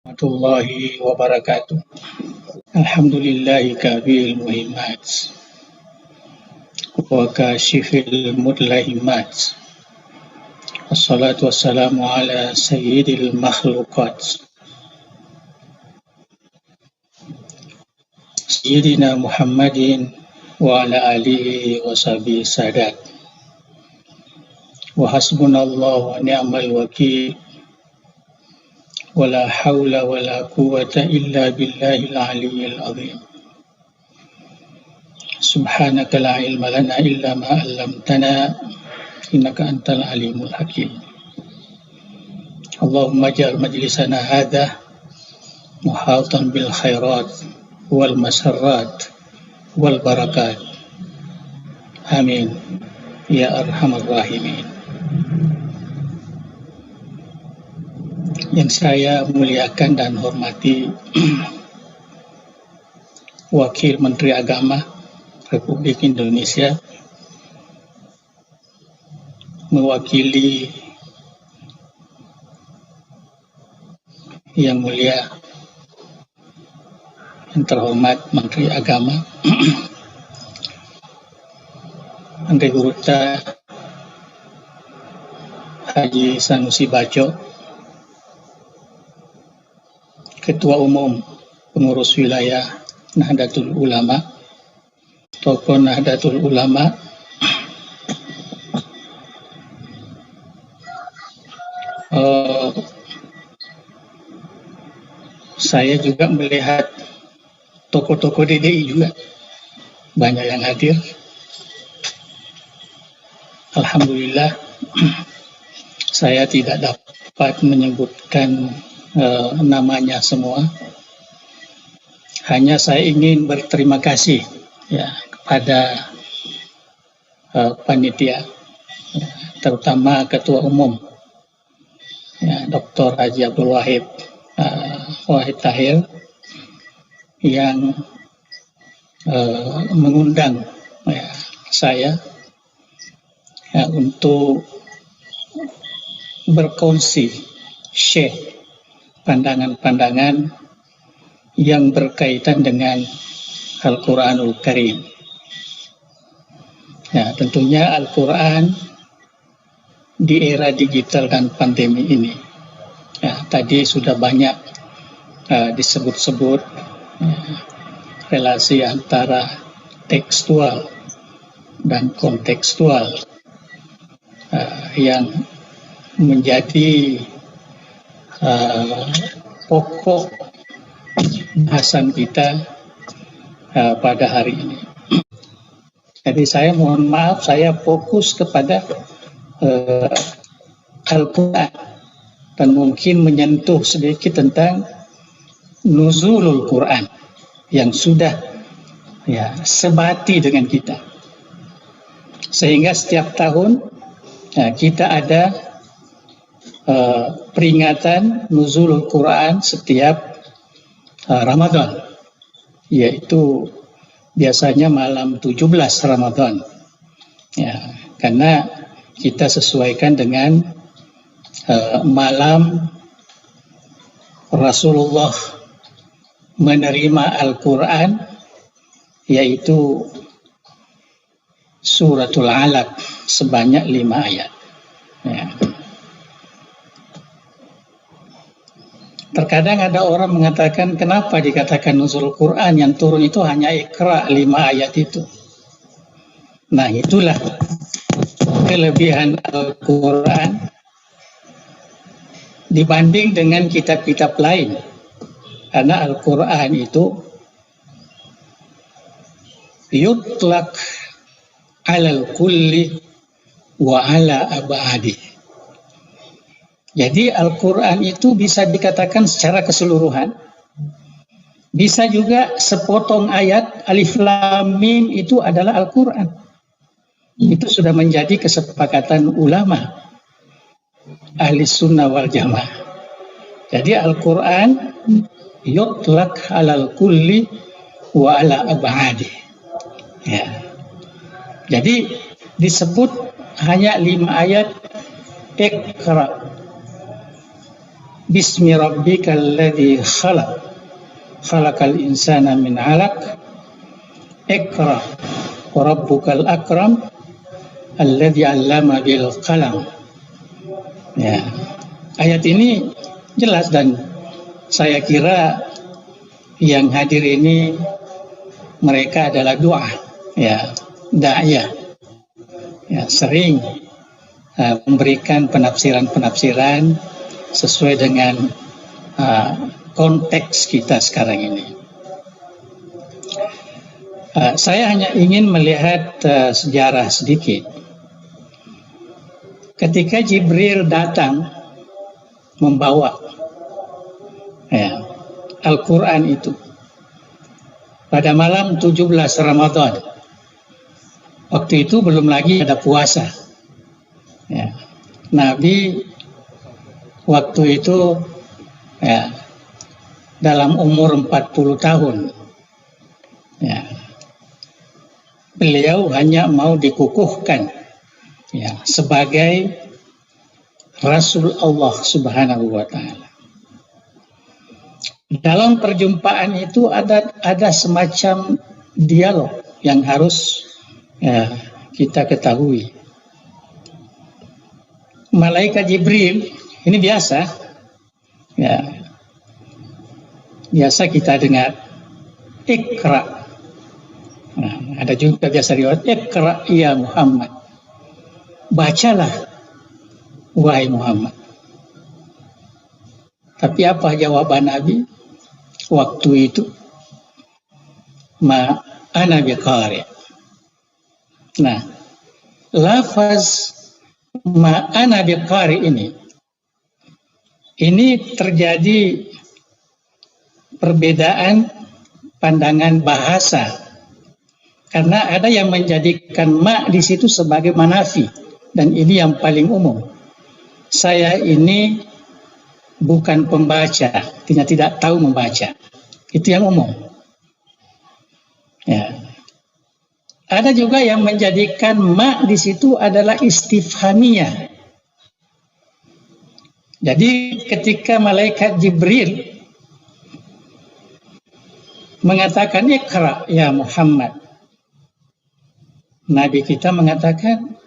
Warahmatullahi wabarakatuh. Alhamdulillahi kabil muhimmat wa kashifil mudlahimat. Wassalatu wassalamu ala sayyidil makhluqat. Sayyidina Muhammadin wa ala alihi wa sahbihi sadat. Wa hasbunallahu wa ni'mal wakil. Wala hawla wala quwwata illa billahil aliyyil azim. Subhanaka la ilma lana illa ma 'allamtana innaka antal alimul hakim. Allahumma ij'al majlisana hadha muhatan bil khairat wal masarrat wal barakat. Amin ya arhamar rahimin. Yang saya muliakan dan hormati Wakil Menteri Agama Republik Indonesia, mewakili Yang Mulia yang terhormat Menteri Agama Menteri Huruta Haji Sanusi Baco, Ketua Umum Pengurus Wilayah Nahdlatul Ulama, tokoh Nahdlatul Ulama, saya juga melihat tokoh-tokoh DDI juga banyak yang hadir. Alhamdulillah, saya tidak dapat menyebutkan namanya semua. Hanya saya ingin berterima kasih ya kepada panitia, terutama Ketua Umum ya, Dr. Haji Abdul Wahid Tahir yang mengundang ya, saya ya, untuk berkongsi, share pandangan-pandangan yang berkaitan dengan Al-Quranul Karim. Ya, tentunya Al-Quran di era digital dan pandemi ini. Ya, tadi sudah banyak disebut-sebut relasi antara tekstual dan kontekstual yang menjadi pokok bahasan kita pada hari ini. Jadi saya mohon maaf, saya fokus kepada Al-Quran dan mungkin menyentuh sedikit tentang nuzulul Quran yang sudah ya sebati dengan kita. Sehingga setiap tahun kita ada peringatan nuzulul Quran setiap Ramadan, yaitu biasanya malam 17 Ramadan ya, karena kita sesuaikan dengan malam Rasulullah menerima Al-Quran, yaitu suratul Alaq sebanyak 5 ayat ya. Terkadang ada orang mengatakan, kenapa dikatakan nuzul Quran, yang turun itu hanya Iqra 5 ayat itu. Nah, itulah kelebihan Al-Quran dibanding dengan kitab-kitab lain. Karena Al-Quran itu yutlaq alal kulli wa ala abadi. Jadi Al-Quran itu bisa dikatakan secara keseluruhan. Bisa juga sepotong ayat Alif Lam Mim itu adalah Al-Quran. Itu sudah menjadi kesepakatan ulama Ahli Sunnah wal Jamaah. Jadi Al-Quran yutlaq alal kulli wa ala abadi ya. Jadi disebut hanya 5 ayat Iqra. Bismi rabbikal ladzi khalaq. Khalaqal insana min 'alaq. Iqra wa rabbukal akram alladzi 'allama bil qalam. Ya. Ayat ini jelas, dan saya kira yang hadir ini mereka adalah doa, ya, da'iyah. Ya, sering memberikan penafsiran-penafsiran sesuai dengan konteks kita sekarang ini. Saya hanya ingin melihat sejarah sedikit. Ketika Jibril datang membawa Al-Quran itu pada malam 17 Ramadan, waktu itu belum lagi ada puasa. Ya. Nabi waktu itu dalam umur 40 tahun. Ya. Beliau hanya mau dikukuhkan sebagai Rasul Allah Subhanahu wa Ta'ala. Dalam perjumpaan itu ada semacam dialog yang harus kita ketahui. Malaikat Jibril ini biasa kita dengar Iqra. Nah, ada juga biasa riwayat Iqra ya Muhammad. Bacalah wahai Muhammad. Tapi apa jawaban Nabi waktu itu? Ma ana biqari. Nah, lafaz ma ana biqari ini terjadi perbedaan pandangan bahasa. Karena ada yang menjadikan ma di situ sebagai manafi, dan ini yang paling umum. Saya ini bukan pembaca, tidak tahu membaca. Itu yang umum. Ya. Ada juga yang menjadikan ma di situ adalah istifhamiyah. Jadi ketika malaikat Jibril mengatakan Iqra ya Muhammad, Nabi kita mengatakan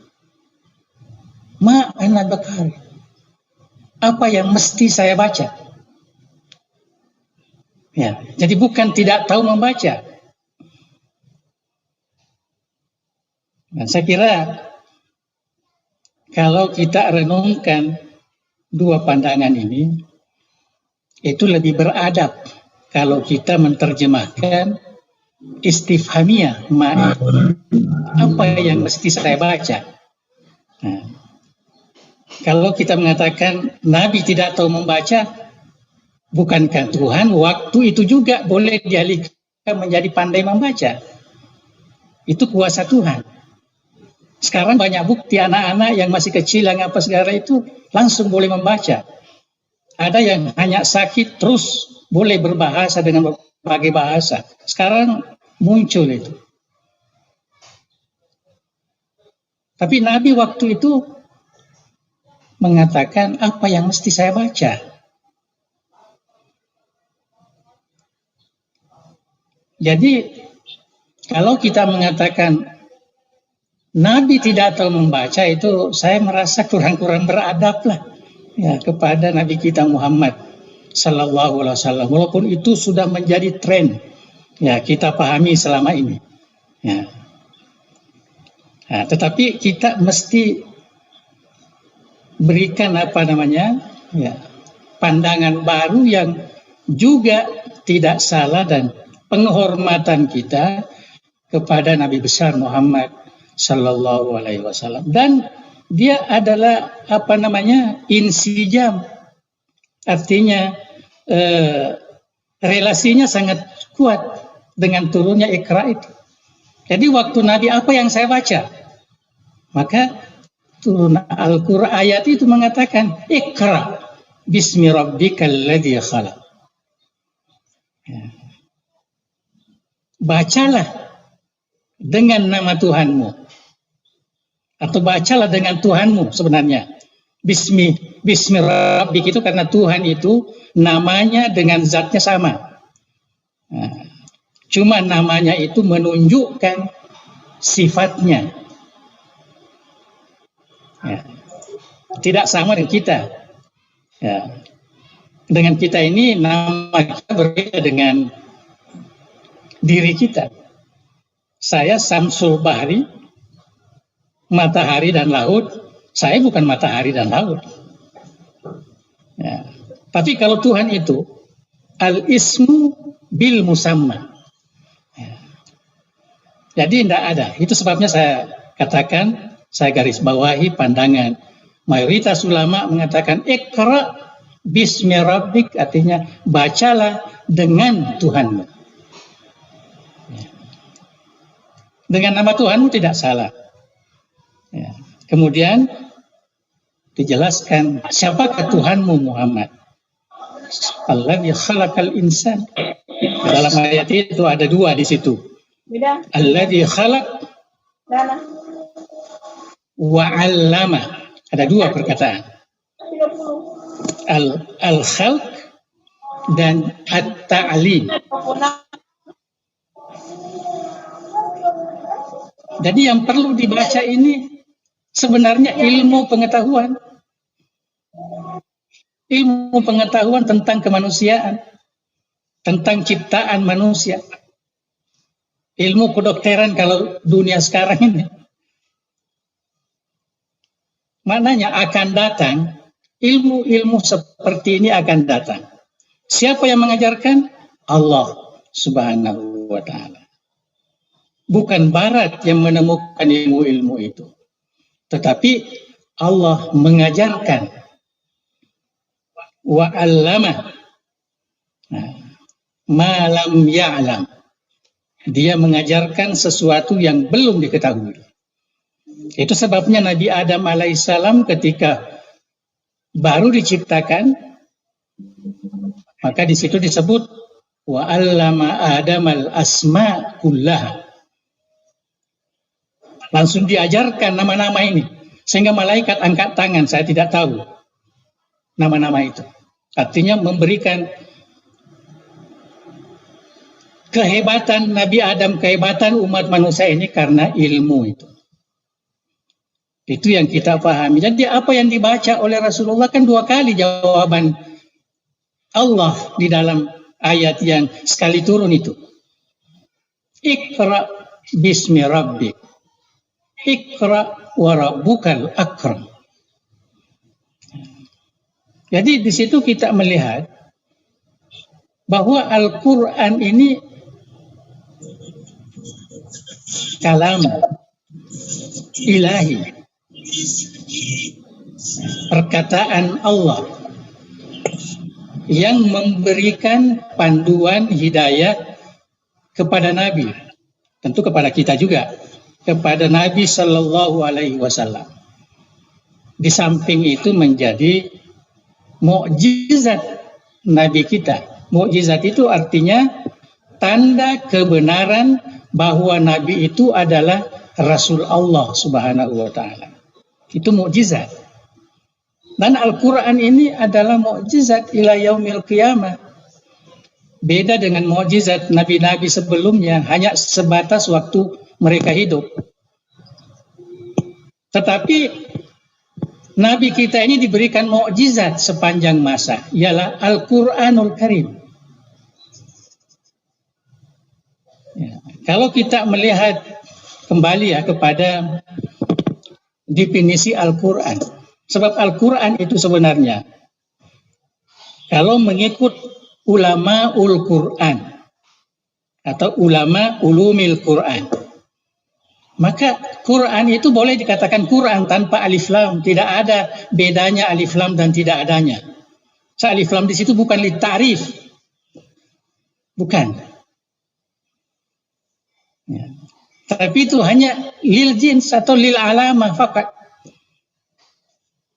ma ana bakari. Apa yang mesti saya baca? Ya, jadi bukan tidak tahu membaca. Dan saya kira kalau kita renungkan dua pandangan ini, itu lebih beradab kalau kita menerjemahkan istifhamiyah, apa yang mesti saya baca. Nah, kalau kita mengatakan Nabi tidak tahu membaca, bukankah Tuhan waktu itu juga boleh dialihkan menjadi pandai membaca? Itu kuasa Tuhan. Sekarang banyak bukti anak-anak yang masih kecil yang apa segala itu langsung boleh membaca. Ada yang hanya sakit terus boleh berbahasa dengan berbagai bahasa. Sekarang muncul itu. Tapi Nabi waktu itu mengatakan apa yang mesti saya baca. Jadi kalau kita mengatakan Nabi tidak tahu membaca, itu saya merasa kurang-kurang beradab lah kepada Nabi kita Muhammad Sallallahu Alaihi Wasallam. Walaupun itu sudah menjadi tren kita pahami selama ini. Tetapi kita mesti berikan pandangan baru yang juga tidak salah, dan penghormatan kita kepada Nabi besar Muhammad Sallallahu Alaihi Wasallam. Dan dia adalah insijam, artinya relasinya sangat kuat dengan turunnya Iqra itu. Jadi waktu Nabi apa yang saya baca, maka turun Al-Quran ayat itu mengatakan Iqra bismi rabbikal ladzi khalaq. Bacalah dengan nama Tuhanmu, atau bacalah dengan Tuhanmu sebenarnya. Bismi Bismi Rabbik itu karena Tuhan itu namanya dengan zatnya sama. Nah, cuma namanya itu menunjukkan sifatnya. Ya. Tidak sama dengan kita. Ya. Dengan kita ini nama kita berbeda dengan diri kita. Saya Samsul Bahri, matahari dan laut. Saya bukan matahari dan laut. Ya. Tapi kalau Tuhan itu al-ismu bil musamma. Ya. Jadi tidak ada. Itu sebabnya saya katakan, saya garis bawahi pandangan mayoritas ulama mengatakan Iqra bismi rabbik, artinya bacalah dengan Tuhanmu. Ya. Dengan nama Tuhanmu tidak salah. Ya. Kemudian dijelaskan siapakah Tuhanmu Muhammad. Alladzi khalaqal insan. Dalam ayat itu ada dua di situ. Alladzi khalaq wa 'allama. Ada dua perkataan. Al-khalq dan at-ta'lim. Jadi yang perlu dibaca ini sebenarnya ilmu pengetahuan. Ilmu pengetahuan tentang kemanusiaan, tentang ciptaan manusia. Ilmu kedokteran kalau dunia sekarang ini. Maknanya akan datang, ilmu-ilmu seperti ini akan datang. Siapa yang mengajarkan? Allah Subhanahu wa ta'ala. Bukan Barat yang menemukan ilmu-ilmu itu. Tetapi Allah mengajarkan. Wa 'allama ma lam ya'lam. Dia mengajarkan sesuatu yang belum diketahui. Itu sebabnya Nabi Adam alaihissalam ketika baru diciptakan, maka di situ disebut wa 'allama Adam al-asma kullaha. Langsung diajarkan nama-nama ini. Sehingga malaikat angkat tangan, saya tidak tahu nama-nama itu. Artinya memberikan kehebatan Nabi Adam, kehebatan umat manusia ini karena ilmu itu. Itu yang kita pahami. Jadi apa yang dibaca oleh Rasulullah kan dua kali jawaban Allah di dalam ayat yang sekali turun itu. Iqra bismi rabbik. Iqra wa rabbukal akram. Jadi di situ kita melihat bahwa Al-Quran ini kalam ilahi, perkataan Allah yang memberikan panduan hidayah kepada Nabi, tentu kepada kita juga, kepada Nabi Sallallahu Alaihi Wasallam. Di samping itu menjadi mukjizat Nabi kita. Mukjizat itu artinya tanda kebenaran bahwa Nabi itu adalah Rasul Allah Subhanahu wa ta'ala. Itu mukjizat. Dan Al-Quran ini adalah mukjizat ila yaumil qiyamah. Beda dengan mukjizat nabi-nabi sebelumnya, hanya sebatas waktu mereka hidup. Tetapi Nabi kita ini diberikan mukjizat sepanjang masa, ialah Al-Quranul Karim. Ya, kalau kita melihat kembali kepada definisi Al-Quran, sebab Al-Quran itu sebenarnya, kalau mengikut ulama Quran atau ulama ulumil Quran, maka Quran itu boleh dikatakan Quran tanpa alif lam, tidak ada bedanya alif lam dan tidak adanya. Alif lam di situ bukan litarif, bukan. Ya. Tapi itu hanya lil jins atau lil alamah fakat.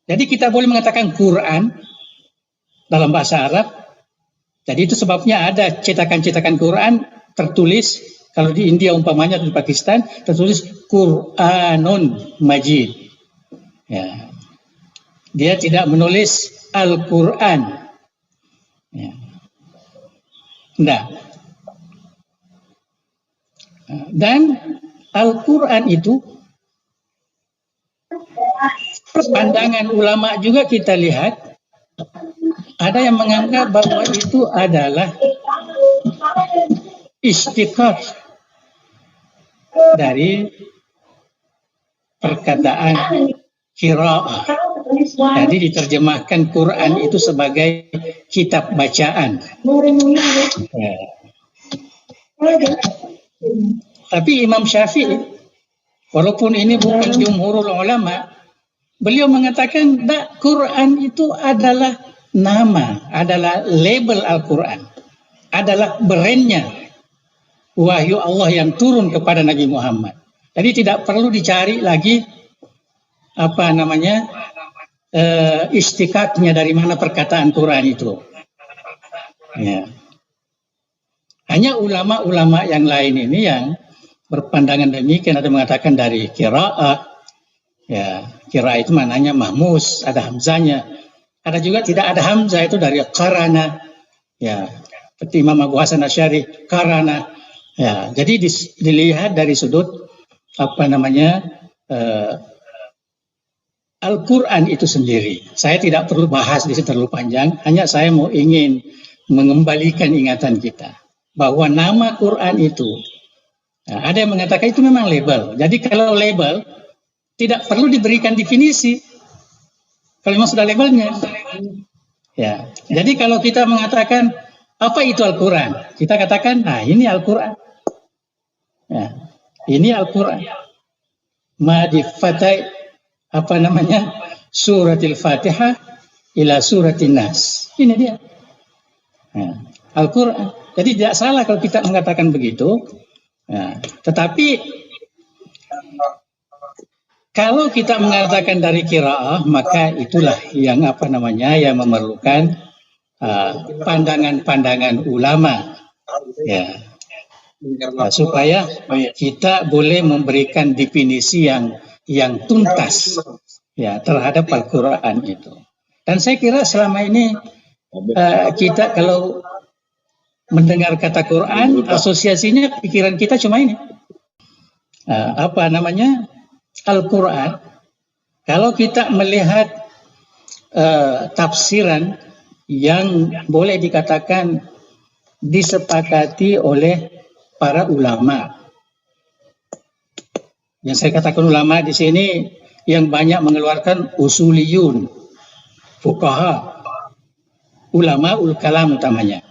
Jadi kita boleh mengatakan Quran dalam bahasa Arab. Jadi itu sebabnya ada cetakan-cetakan Quran tertulis. Kalau di India umpamanya atau di Pakistan tertulis Quranun Majid. Ya. Dia tidak menulis Al-Quran. Ya. Nah. Dan Al-Quran itu pandangan ulama juga kita lihat, ada yang menganggap bahwa itu adalah istiqaq dari perkataan qiraah. Jadi diterjemahkan Quran itu sebagai kitab bacaan. Ya. Tapi Imam Syafi'i, walaupun ini bukan jumhurul ulama, beliau mengatakan Quran itu adalah nama, adalah label Al-Quran, adalah brandnya wahyu Allah yang turun kepada Nabi Muhammad. Jadi tidak perlu dicari lagi istiqaqnya dari mana perkataan Quran itu. Ya. Hanya ulama-ulama yang lain ini yang berpandangan demikian, ada mengatakan dari qiraah. Ya, qiraah itu maknanya mahmus, ada hamzanya. Ada juga tidak ada hamzah, itu dari qarana. Ya, seperti Imam Abu Hasan Asy'ari, qarana. Ya, jadi dilihat dari sudut Al-Quran itu sendiri. Saya tidak perlu bahas di sini terlalu panjang, hanya saya mau ingin mengembalikan ingatan kita bahwa nama Quran itu, ada yang mengatakan itu memang label. Jadi kalau label tidak perlu diberikan definisi. Kalau memang sudah labelnya. Ya. Jadi kalau kita mengatakan apa itu Al-Quran, kita katakan, ini Al-Quran. Ya. Ini Al-Quran. Ma'difatai suratil Fatihah ila suratin Nas. Ini dia. Ya. Al-Quran. Jadi tidak salah kalau kita mengatakan begitu. Ya. Tetapi kalau kita mengatakan dari qiraah, maka itulah yang yang memerlukan pandangan-pandangan ulama. Ya. Supaya kita boleh memberikan definisi yang tuntas ya terhadap Al-Quran itu. Dan saya kira selama ini kita kalau mendengar kata Quran, asosiasinya pikiran kita cuma ini. Al-Quran. Kalau kita melihat tafsiran yang boleh dikatakan disepakati oleh para ulama. Yang saya katakan ulama di sini yang banyak mengeluarkan usuliyun, fuqaha, ulama ul kalam utamanya.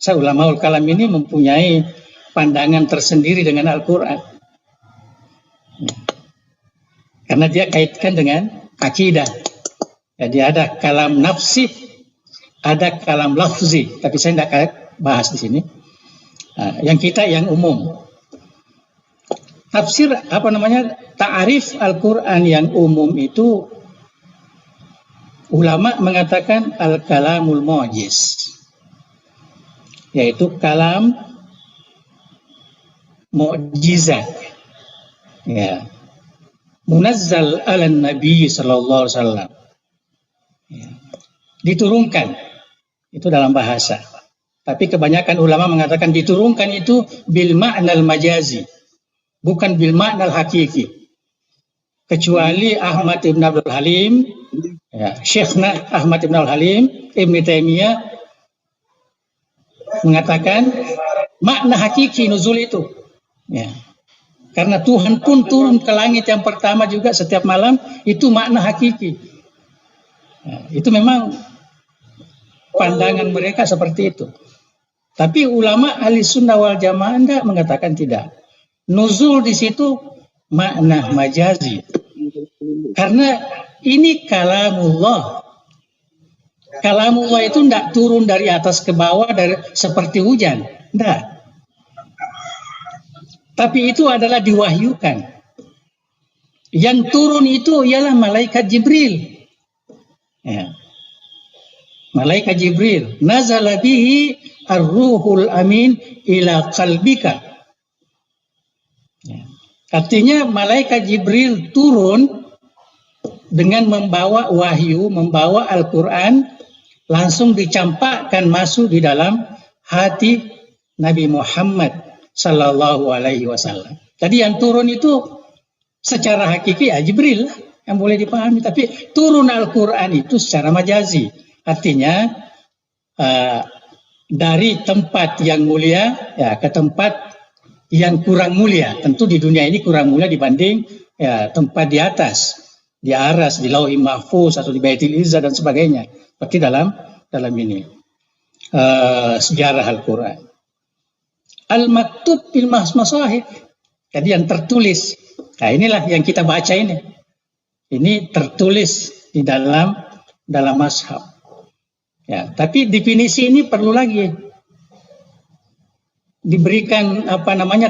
Ulama ul kalam ini mempunyai pandangan tersendiri dengan Al-Quran. Karena dia kaitkan dengan akidah. Jadi ada kalam nafsi, ada kalam lafzi. Tapi saya tidak bahas di sini. Yang kita yang umum. Tafsir ta'arif Al-Quran yang umum itu ulama mengatakan al-kalamul mu'jiz. Yaitu kalam mu'jizat. Ya. Munazzal ala Nabi sallallahu alaihi wasallam. Ya. Diturunkan. Itu dalam bahasa. Tapi kebanyakan ulama mengatakan diturunkan itu bil ma'nal majazi. Bukan bil ma'nal hakiki. Kecuali Ahmad Ibn Abdul Halim, ya, Syekhna Ahmad Ibn Abdul Halim, Ibn Taimiyah mengatakan makna hakiki nuzul itu. Ya. Karena Tuhan pun turun ke langit yang pertama juga setiap malam, itu makna hakiki. Ya, itu memang pandangan mereka seperti itu. Tapi ulama ahli sunnah wal jamaah enggak mengatakan tidak. Nuzul di situ makna majazi. Karena ini kalamullah. Kalamullah itu enggak turun dari atas ke bawah seperti hujan. Enggak. Tapi itu adalah diwahyukan. Yang turun itu ialah malaikat Jibril. Ya. Malaikat Jibril. Nazala bihi ar-ruhul amin ila qalbika. Ya. Artinya malaikat Jibril turun dengan membawa wahyu, membawa Al-Quran, langsung dicampakkan masuk di dalam hati Nabi Muhammad Sallallahu Alaihi Wasallam. Jadi yang turun itu secara hakiki ya Jibril lah yang boleh dipahami, tapi turun Al-Quran itu secara majazi, artinya dari tempat yang mulia ya ke tempat yang kurang mulia. Tentu di dunia ini kurang mulia dibanding ya tempat di atas, di aras, di Lauhil Mahfuz atau di Baitul Izzah dan sebagainya. Seperti dalam ini sejarah Al-Quran. Al-maktub fil masahif. Jadi yang tertulis. Nah, inilah yang kita baca ini. Ini tertulis di dalam mashaf. Ya, tapi definisi ini perlu lagi diberikan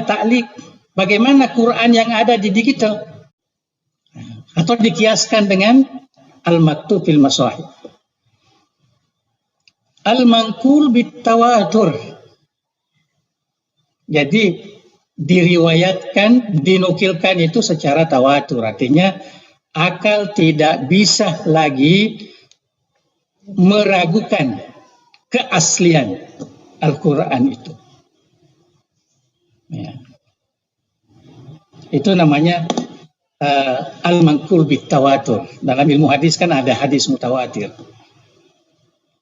taklik. Bagaimana Quran yang ada di digital atau dikiaskan dengan al-maktub fil masahif. Al-manqul bitawatur. Jadi diriwayatkan, dinukilkan itu secara tawatur. Artinya akal tidak bisa lagi meragukan keaslian Al-Quran itu. Ya. Itu namanya al-manqul bitawatur. Dalam ilmu hadis kan ada hadis mutawatir.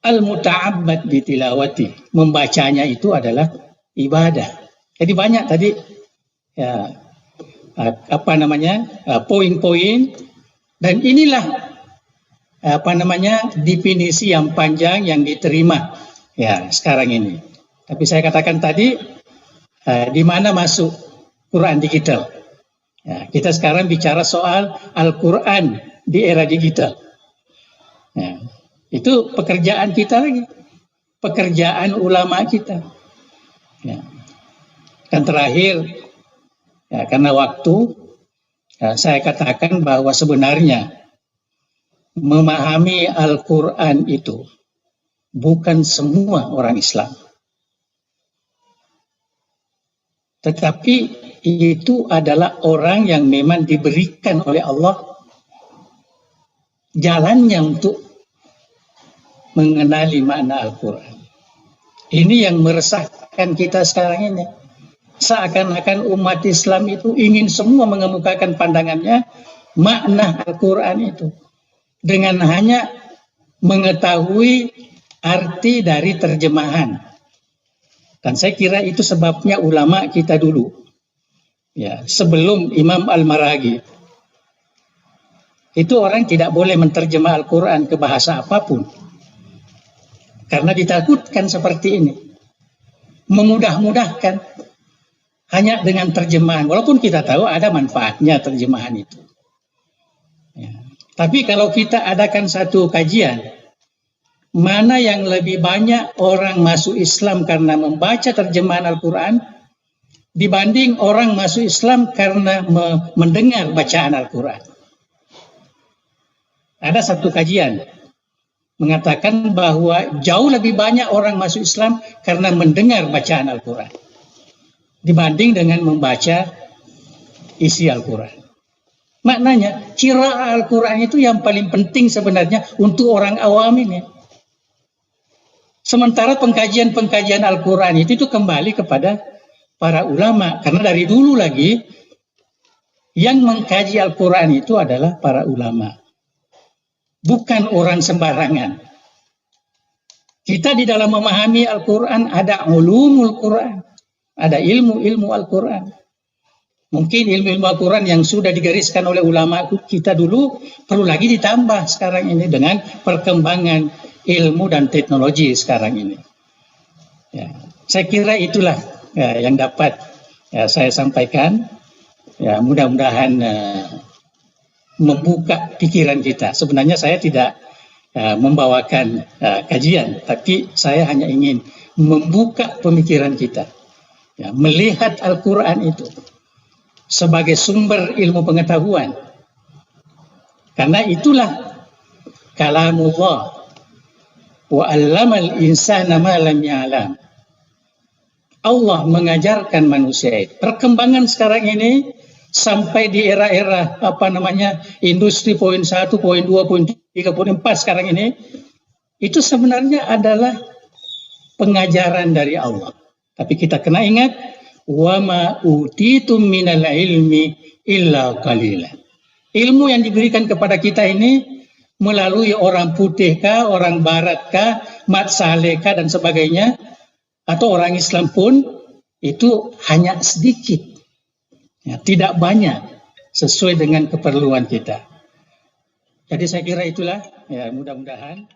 Al-muta'abbad bitilawati. Membacanya itu adalah ibadah. Jadi banyak tadi ya, poin-poin, dan inilah definisi yang panjang yang diterima ya sekarang ini. Tapi saya katakan tadi di mana masuk Quran digital. Ya, kita sekarang bicara soal Al-Quran di era digital. Ya, itu pekerjaan kita lagi, pekerjaan ulama kita. Ya. Dan terakhir, ya, karena waktu, ya, saya katakan bahwa sebenarnya memahami Al-Quran itu bukan semua orang Islam. Tetapi itu adalah orang yang memang diberikan oleh Allah jalannya untuk mengenali makna Al-Quran. Ini yang meresahkan kita sekarang ini. Seakan-akan umat Islam itu ingin semua mengemukakan pandangannya makna Al-Quran itu dengan hanya mengetahui arti dari terjemahan. Dan saya kira itu sebabnya ulama kita dulu, ya, sebelum Imam Al-Maraghi, itu orang tidak boleh menterjemah Al-Quran ke bahasa apapun karena ditakutkan seperti ini, memudah-mudahkan hanya dengan terjemahan, walaupun kita tahu ada manfaatnya terjemahan itu. Ya. Tapi kalau kita adakan satu kajian, mana yang lebih banyak orang masuk Islam karena membaca terjemahan Al-Quran dibanding orang masuk Islam karena mendengar bacaan Al-Quran. Ada satu kajian mengatakan bahwa jauh lebih banyak orang masuk Islam karena mendengar bacaan Al-Quran dibanding dengan membaca isi Al-Quran. Maknanya, qiraah Al-Quran itu yang paling penting sebenarnya untuk orang awam ini. Sementara pengkajian-pengkajian Al-Quran itu kembali kepada para ulama. Karena dari dulu lagi, yang mengkaji Al-Quran itu adalah para ulama. Bukan orang sembarangan. Kita di dalam memahami Al-Quran ada ulumul Quran. Ada ilmu-ilmu Al-Quran. Mungkin ilmu-ilmu Al-Quran yang sudah digariskan oleh ulama kita dulu perlu lagi ditambah sekarang ini dengan perkembangan ilmu dan teknologi sekarang ini. Ya, saya kira itulah ya, yang dapat ya, saya sampaikan. Ya, mudah-mudahan membuka pikiran kita. Sebenarnya saya tidak membawakan kajian, tapi saya hanya ingin membuka pemikiran kita. Ya, melihat Al-Quran itu sebagai sumber ilmu pengetahuan. Karena itulah kalamullah wa 'allamal insana ma lam ya'lam. Allah mengajarkan manusia itu. Perkembangan sekarang ini sampai di era-era industri poin 1, poin 2, poin 3, poin 4 sekarang ini, itu sebenarnya adalah pengajaran dari Allah. Tapi kita kena ingat, wa ma utitum minal ilmi illa qalila. Ilmu yang diberikan kepada kita ini melalui orang putih kah, orang barat kah, mat saleh kah dan sebagainya, atau orang Islam pun itu hanya sedikit. Ya, tidak banyak sesuai dengan keperluan kita. Jadi saya kira itulah, ya mudah-mudahan